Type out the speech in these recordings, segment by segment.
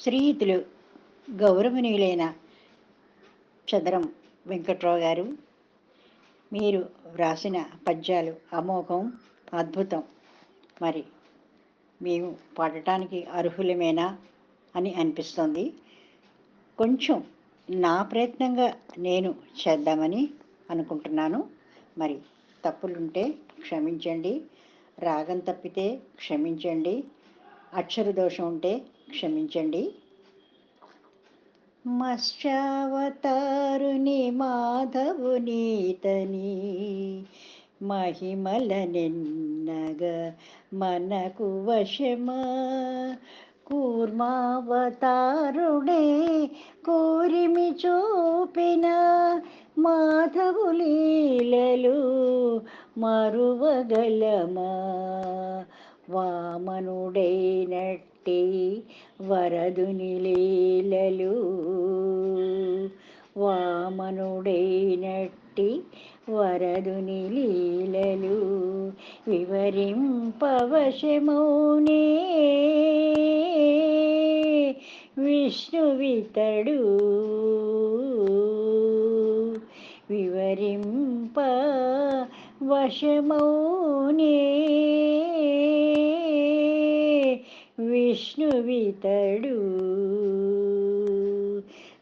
శ్రీయుతులు గౌరవనీయులైన చదరం వెంకట్రావు గారు, మీరు వ్రాసిన పద్యాలు అమోఘం, అద్భుతం. మరి మేము పాడటానికి అర్హులమేనా అని అనిపిస్తోంది. కొంచెం నా ప్రయత్నంగా నేను చేద్దామని అనుకుంటున్నాను. మరి తప్పులుంటే క్షమించండి, రాగం తప్పితే క్షమించండి, అక్షర దోషం ఉంటే క్షమించండి. మత్స్యావతారుని మాధవునీతని మహిమల నిన్నగ మనకు వశమా, కూర్మావతారుడే కూరిమి చూపిన మాధవు లీలలు మరువగలమా, వామనుడైనట్టి వరదుని లీలలు, వామనుడైనట్టి వరదుని లీలలు వివరింపవశమౌనే విష్ణువితడు, వివరింప వశమౌనే విష్ణువితడు.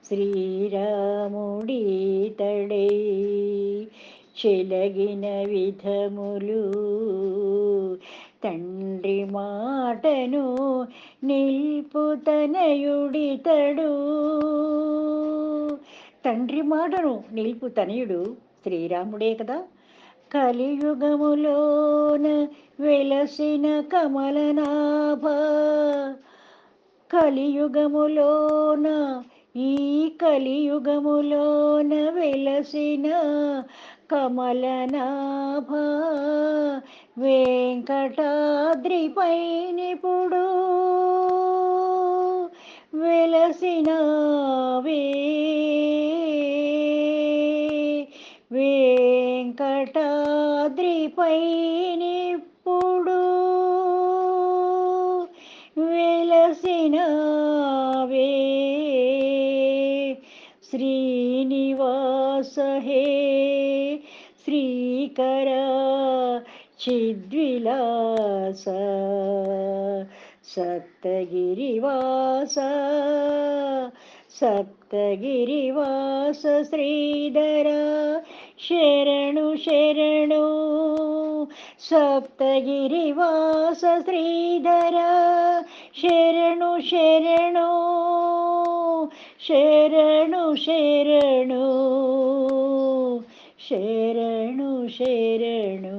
శ్రీరాముడీతడై చెలగిన విధములు తండ్రి మాటను నిల్పుతనయుడితడు, తండ్రి మాటను నిల్పుతనయుడు శ్రీరాముడే కదా. కలియుగములోన వెలసిన కమలనాభ, కలియుగములోన ఈ కలియుగములోన వెలసిన కమలనాభ, వెంకటాద్రిపైనిప్పుడు వెలసినావే, వెంకటాద్రిపైనిప్పుడు వెలసినావే. శ్రీనివాస హే శ్రీకర చిద్విలాస, సప్తగిరివాస సప్తగిరివాస శ్రీధర శరణు శరణు, సప్తగిరివాస శ్రీధర శరణు శరణు, శరణు శరణు, శరణు శరణు.